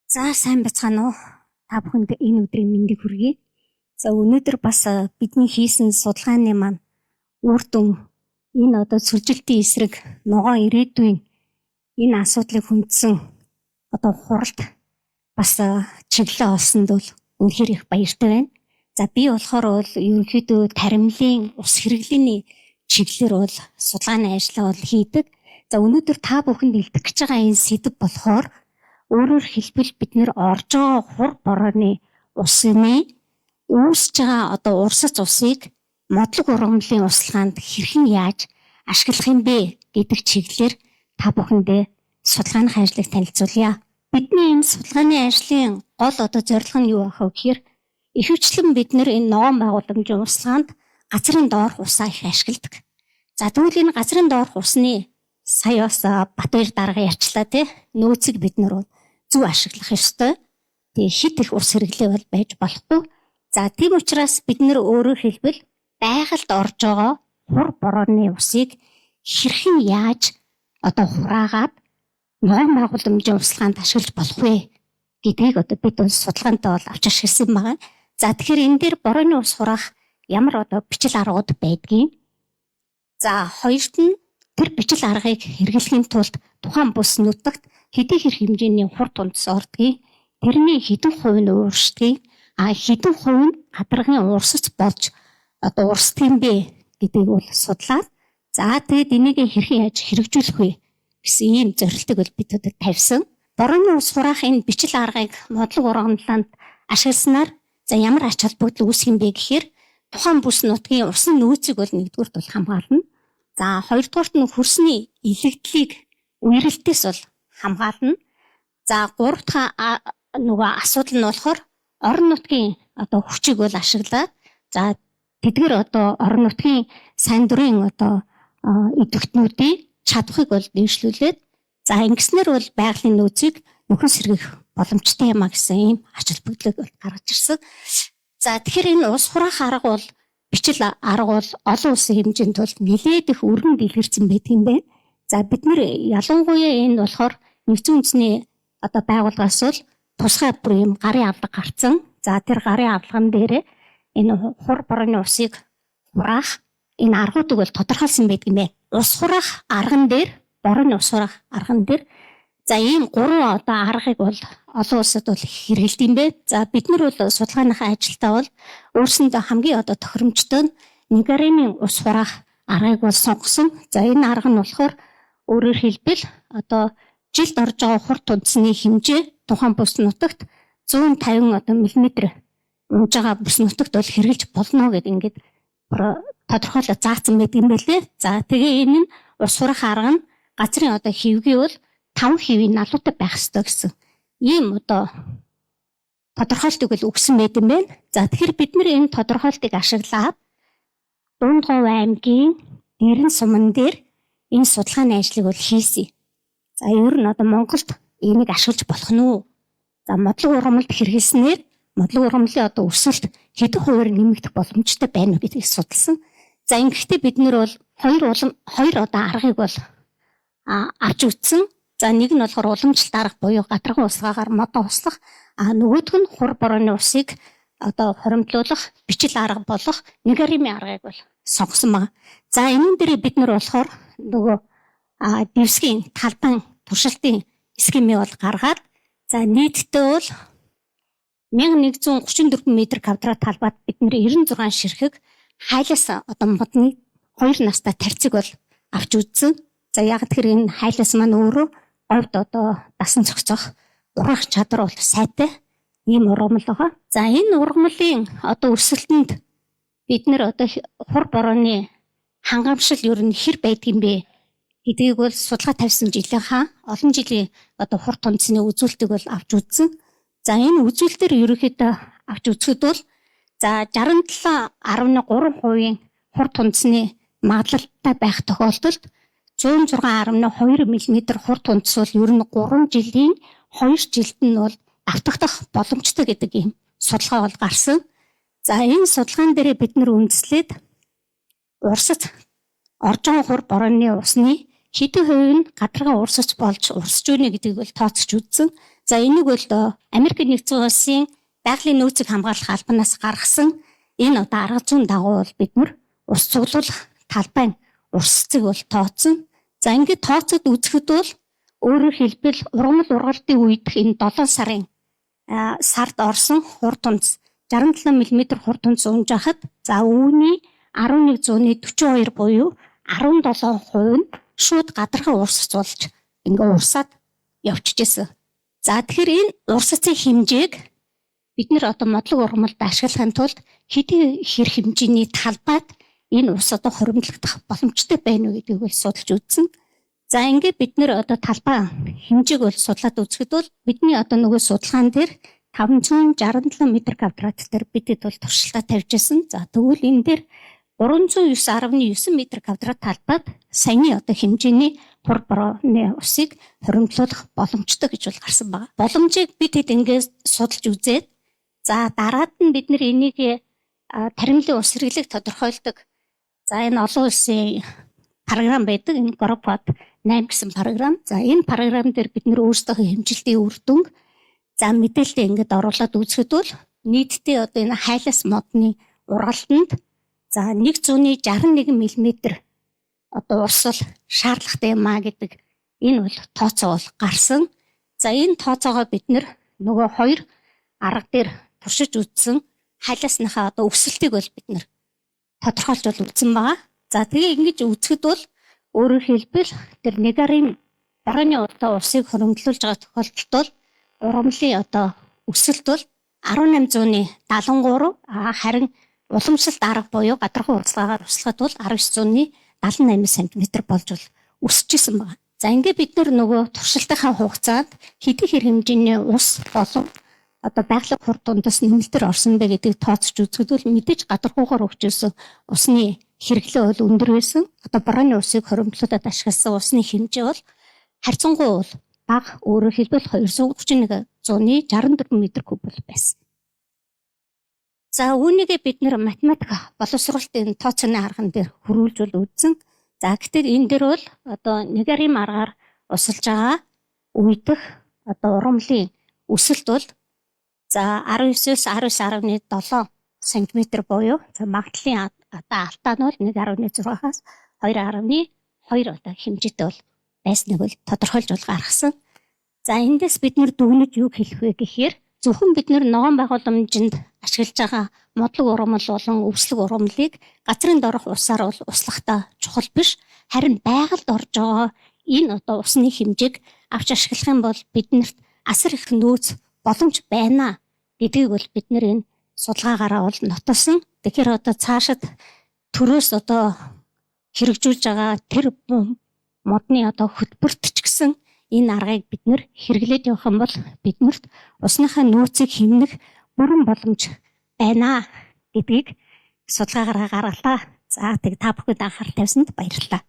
За сайн бацгаана уу? Та бүхэнд энэ өдрийн мэндийг хүргэе. За өнөөдөр бас бидний хийсэн судалгааны маань үр дүн энэ сүлжилтийн эсрэг ногоон ирээдүйн энэ асуудлыг хүндсэн хуралд бас чиглэлээ олсонд бол үнэхээр их баяртай байна. За би болохоор бол ерөнхийдөө таримлын ус хэрэглээний чиглэлээр бол судалгааны ажлаа бол хийдэг. За өнөөдөр та бүхэнд илтгэх гэж байгаа энэ сэдэв болохоор өөрөөр хэлбэл бид нэр орж байгаа хур борооны усны үүсэж байгаа урсц усыг модлог ургамлын услгаанд хэрхэн яаж ашиглах юм бэ гэдэг чиглэлээр та бүхэндээ судалгааны ажлыг танилцуулъя. Бидний энэ судалгааны ажлын гол зорилго нь юу байх вэ гэхээр ихэвчлэн бид нэр энэ ногоон байгууламжийн услгаанд газрын доорх усаа их ашигладаг. За тэгвэл энэ газрын доорх усны саяас Батбаяр дарга ярьчлаа тий. Нөөцийг бид нэр зөв ашиглах ёстой. Тэгээ хит их ус хэрэглээ бол байж болохгүй. За тийм учраас бид нэр өөрөөр хэлбэл байгальд орж байгаа хур борооны усыг хэрхэн яаж хураагаад ногоон байгууламжийн услгаанд ашиглаж болох вэ гэдгийг бид судалгаантаа бол авч ашигласан байгаа. За тэгэхээр энэ дээр борооны ус хураах ямар бичил аргууд байдгийг. За хоёрт нь тэр бичил аргыг хэрэглэхийн тулд тухайн бүс нутагт хэдий хэрэг хэмжээний хур тунадас ордгийг, тэрний хэдэн хувь нь ууршдгийг, хэдэн хувь нь гадаргын урсц болж урсдаг юм бэ гэдгийг бол судлаад за тэгээд энийг хэрхэн яаж хэрэгжүүлэх вэ гэсэн ийм зорилтыг бол бид тавьсан. Борооны ус хураах энэ бичил аргыг модлог ургамлаанд ашигласнаар за ямар ач холбогдол үүсэх юм бэ гэхээр тухайн бүс нутгийн усан нөөцийг бол нэгдүгürt бол хамгаална. За хоёрдугаарт нь хөрсний илэгдлийг үерэлтээс бол хамгаална. За гурав дахь асуудал нь болохоор орон нутгийн хүчийг бол ашиглаад за тэдгээр орон нутгийн сайн дурын идэвхтнүүдийн чадварыг бол дэвшлүүлээд за ингэснээр бол байгалийн нөөцийг нөхөн сэргийх боломжтой юм а гэсэн ийм ач холбогдлыг бол гаргаж ирсэн. За тэгэхээр энэ ус хураах арга бол бичил арга бол олон улсын хэмжээнд бол нэлээд их өргөн дэлгэрсэн байдаг юм байна. За бид нэр ялангуяа энэ болохоор нэгдсэн үндэсний байгууллагаас бол тусгай бүр юм гарын авлага гарцсан. За тэр гарын авлаган дээр энэ хур борооны усыг хураах энэ аргуудыг бол тодорхойлсон байдаг юм байна. Ус хураах арган дээр, борооны ус хураах арган дээр за ийм гурван аргыг бол олон улсад бол хэрэгэлдэг юм байна. За бид нар бол судалгааныхаа ажилдаа бол өөрсөндөө хамгийн тохиромжтой Нигаримын ус хураах аргыг бол сонгосон. За энэ арга нь болохоор өөрөөр хэлбэл жилд орж байгаа хур тунадасны хэмжээ тухайн бүс нутагт 150 мм унж байгаа бүс нутагт бол хэрэгжилж болно гэдэг ингээд тодорхойлоод заасан байдаг юм байлээ. За тэгээ энэ нь ус хураах арга нь газрын хэвгээ бол 5% налуутай байх ёстой гэсэн ийм тодорхойлтыг бол өгсөн байт юм байна. За тэгэхээр бид нэр энэ тодорхойлтыг ашиглаад Дундгов аймгийн Дэрэн суман дээр энэ судалгааны ажлыг бол хийсэн. За ер нь Монголд энийг ашиглаж болох нь үү? За модлог ургамалд хэрэглэснээр модлог ургамлын өсөлт хэдэн хувиар нэмэгдэх боломжтой байна уу гэдгийг судалсан. За ингэхдээ бид нэр бол хоёр аргыг бол авч үзсэн. За нэг нь болохоор уламжлалт арга буюу гадарган усгаагаар модоо услах, нөгөөх нь хур борооны усыг хоримтлуулах бичил арга болох Нигаримын аргыг бол сонгосон байна. За энэ дээр бид нар болохоор нөгөө дэвсгийн талбайн туршилтын схемийг бол гаргаад за нийтдээ бол 1134 м2 талбайд бид нэр 96 ширхэг хайлаас модны 2 настай тарцыг бол авч үзсэн. За яг тэр энэ хайлаас маань өөрөө говьд дасан зохицох ургах чадвар бол сайтай ийм ургамал байгаа. За энэ ургамлын өсөлтөнд бид нэр хур борооны хангамшил ер нь хэр байдаг юм бэ гэдгийг бол судалгаа тавьсан жилийнхаа олон жилийн хур тунадасны үзүүлэлтийг бол авч үзсэн. За энэ үзүүлэлтээр ерөнхийдөө авч үзэхэд бол за 67.3% хур тунадасны магадлалтай байх тохиолдолд 106.2 мм хур тунадас бол ер нь 3 жилийн 2 жилд нь бол давтагдах боломжтой гэдэг ийм судалгаа бол гарсан. За энэ судалгаан дээр бид нэр үндэслээд урсц орж байгаа хур борооны усны хэдэн хувь нь гадаргаа урсаж болж урсж өгнө гэдгийг бол тооцож үзсэн. За энийг бол Америк нэгдсэн улсын байгалийн нөөцийг хамгаалах албанаас гаргасан энэ арга зүйн дагуу бол бид нар ус цуглуулах талбайн урсцыг бол тооцсон. За ингээд тооцоод үзэхэд бол өөрөөр хэлбэл ургамал ургалтын үед энэ 7 сарын сард орсон хурд унц 67 мм хурд унц унж хахад за үүний 1142 буюу 17% нь шууд гадаргаа урсц болж ингээ урсаад явчихжээ. За тэгэхээр энэ урсцын хэмжээг бид нэр модлог ургамалд ашиглахын тулд хэдийн хэр хэмжээний талбайд энэ ус хоримтлогдох боломжтой байна уу гэдгийг бол судалж үзсэн. За ингээд бид нэр талбай хэмжээг бол судлаад үзэхэд бол бидний нөгөө судалгаан дээр 567 м2 дээр бидэд бол туршилтаа тавьж байсан. За тэгвэл энэ дээр 309.9 м2 талбайд саяны хэмжээний хур борооны усыг хоримтлуулах боломжтой гэж бол гарсан байна. Боломжийг бид хэд ингээд судалж үзээд за дараад нь бид нэр энийг таримлын ус хэрэглэх тодорхойлдог. За энэ олон улсын програм байдаг. Энэ Гропод 8 гэсэн програм. За энэ програм дээр бид нэр өөрсдийнхөө хэмжилтийн үр дүнг за мэдээлэлд ингээд оруулаад үзэхэд бол нийтдээ энэ хайлас модны ургалтанд за 161 мм ус бол шаардлагатай юм а гэдэг энэ бол тооцоо бол гарсан. За энэ тооцоогоо бид нэр нөгөө хоёр арга дээр туршиж үзсэн хайласныхаа өсөлтийг бол бид нэр тодорхойлж бол үзсэн байгаа. За тэгээ ингэж үзэхэд бол өөрөөр хэлбэл тэр Ниагарын борооны усыг хоримтлуулж байгаа тохиолдолд бол ургамлын өсөлт бол 1873 харин уламжлалт арга буюу гадаргуу урсгалаар услахад бол 1978 см болж бол өсөжсэн байна. За ингээд бид нөгөө туршилтынхаа хугацаанд хэдий хэр хэмжээний ус болон байгаль хурд дундас нэмэлтээр орсон бэ гэдгийг тооцож үзэхэд бол мэдээж гадаргуугаар өгчөөсөн усны хэрэглээ бол өндөр байсан. Борооны усыг хоримтлуулаад ашигласан усны хэмжээ бол харьцангуй бол бага, өөрөөр хэлбэл 231 зууны 64 м3 бол байсан. За үүнийгээ бид нэр математик боловсруулалтын тооцооны арган дээр хөрвүүлж бол үзсэн. За гэтэл энэ дээр бол Ниагарын аргаар усалж байгаа үедх ургамлын өсөлт бол за 19-с 19.7 см буюу за магадлалын алтаа нь бол 1.6-аас 2.2 хэмжээтэй бол байсныг бол тодорхойлж бол гаргасан. За эндээс бид нэр дүгнэж юу хэлэх вэ гэхээр зөвхөн бид нэр ногоон байгууламжинд ашиглаж байгаа модлог ургамал болон өвслөг ургамлыг газрын доорх усаар бол услахтаа чухал биш. Харин байгальд орж байгаа энэ усны хэмжээг авч ашиглах юм бол биднэрт асар их нөөц боломж байна гэдгийг бол бид нэр энэ судалгаагаараа бол нотолсон. Тэгэхээр цаашид төрөөс хэрэгжүүлж байгаа тэр модны хөтөлбөрт ч гэсэн энэ аргыг бид нэр хэрэглээд явах юм бол биднэрт усныхаа нөөцийг хэмнэх бүрэн боломж байна гэдгийг судалгаагаараа гаргалаа. За тэг та бүхэнд анхаарал тавьсанд баярлалаа.